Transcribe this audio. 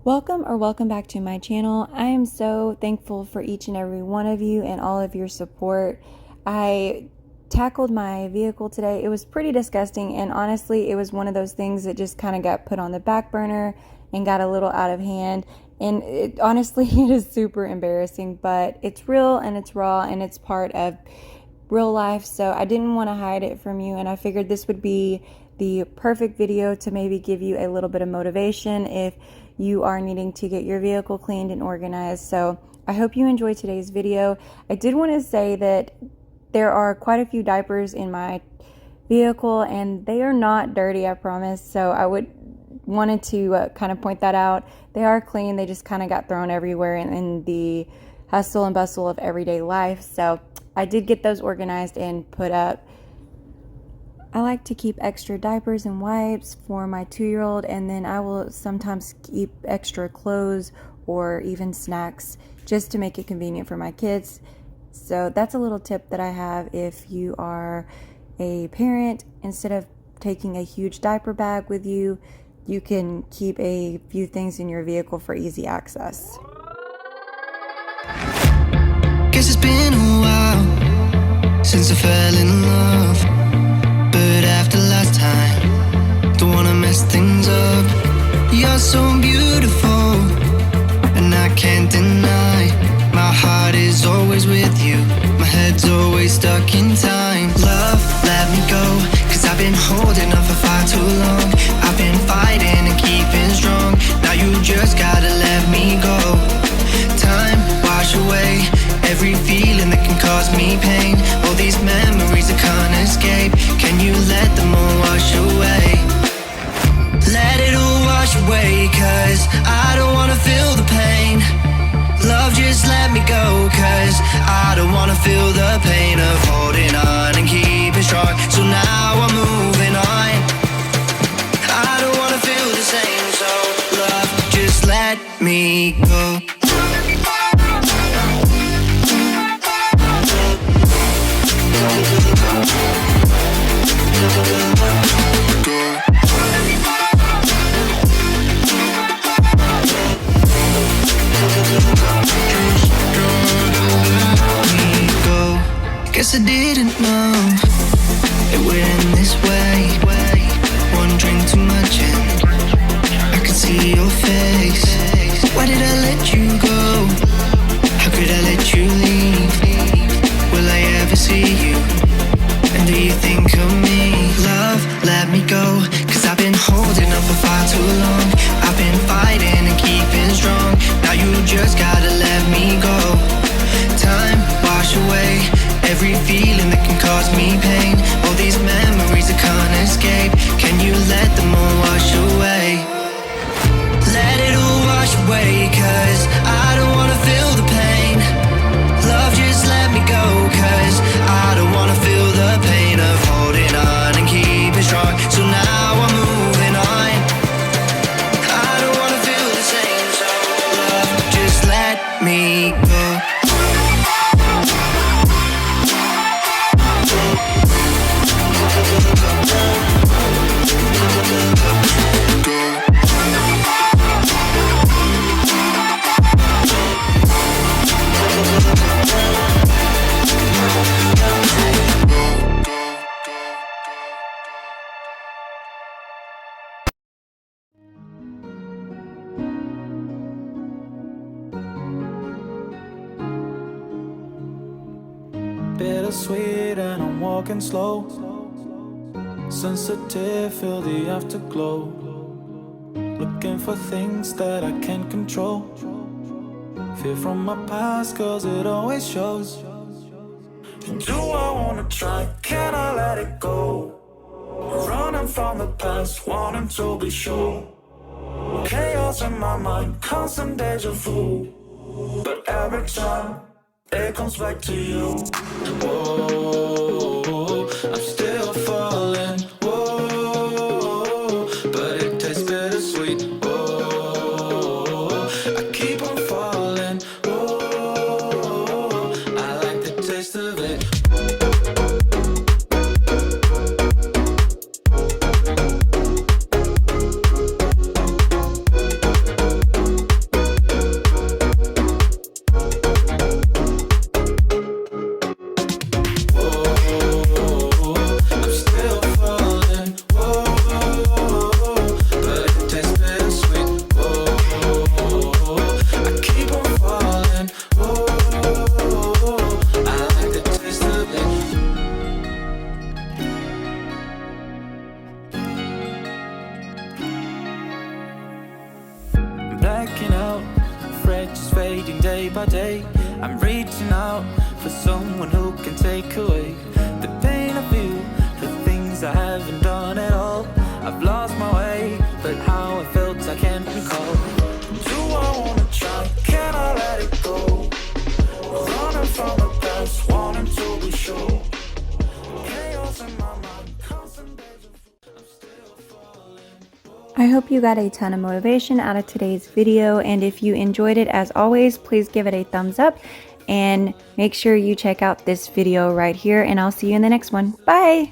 Welcome back to my channel. I am so thankful for each and every one of you and all of your support. I tackled my vehicle today. It was pretty disgusting, and honestly it was one of those things that just kind of got put on the back burner and got a little out of hand, and honestly it is super embarrassing, but it's real and it's raw and it's part of real life, so I didn't want to hide it from you, and I figured this would be the perfect video to maybe give you a little bit of motivation if you are needing to get your vehicle cleaned and organized. So I hope you enjoyed today's video. I did want to say that there are quite a few diapers in my vehicle and they are not dirty, I promise. So I wanted to kind of point that out. They are clean, they just kind of got thrown everywhere in the hustle and bustle of everyday life. So I did get those organized and put up. I like to keep extra diapers and wipes for my 2-year-old, and then I will sometimes keep extra clothes or even snacks just to make it convenient for my kids. So that's a little tip that I have if you are a parent. Instead of taking a huge diaper bag with you, you can keep a few things in your vehicle for easy access. Guess it's been a while since I fell in love. But after last time, don't wanna mess things up. You're so beautiful, and I can't deny. My heart is always with you, my head's always stuck in time. Love, let me go, cause I've been holding on for far too long. I've been fighting and keeping strong. Now you just gotta let me go. Time, wash away every feeling that can cause me pain. All these memories I can't escape, can you let them all wash away? Let it all wash away, cause I don't wanna feel the pain. Love, just let me go, cause I don't wanna feel the pain of holding on and keeping strong. So now I'm moving on. I don't wanna feel the same, so love, just let me go. Guess I didn't know it would end this way. One drink too much and I could see your face. Why did I let you go? How could I let you leave? Will I ever see you? And do you think of me? Love, let me go, cause I've been holding up for far too long. I've been fighting and keeping strong. Now you just gotta let me go. Time, wash away every feeling that can cause me pain. All these memories I can't escape, can you let them all wash away? Let it all wash away, cause I don't wanna feel the pain. Love, just let me go, cause I don't wanna feel the pain of holding on and keeping strong. So now I'm moving on. I don't wanna feel the same, so love, just let me go. Bittersweet and I'm walking slow. Sensitive, feel the afterglow. Looking for things that I can't control. Fear from my past, cause it always shows. Do I wanna try? Can I let it go? Running from the past, wanting to be sure. Chaos in my mind, constant deja vu. But every time it comes back to you. Whoa, I'm still falling. Whoa, but it tastes bittersweet. Whoa, I keep on falling. Whoa, I like the taste of it. by day. I'm reaching out for someone who can take away the pain I feel for things I haven't done at all. I've lost my way, but how I felt I can't recall. Do I wanna try? Can I let it go? Running from the past, wanting to be sure. Chaos in my mind, constant days of I'm still falling. I hope you got a ton of motivation out of today's video, and if you enjoyed it, as always, please give it a thumbs up and make sure you check out this video right here, and I'll see you in the next one. Bye!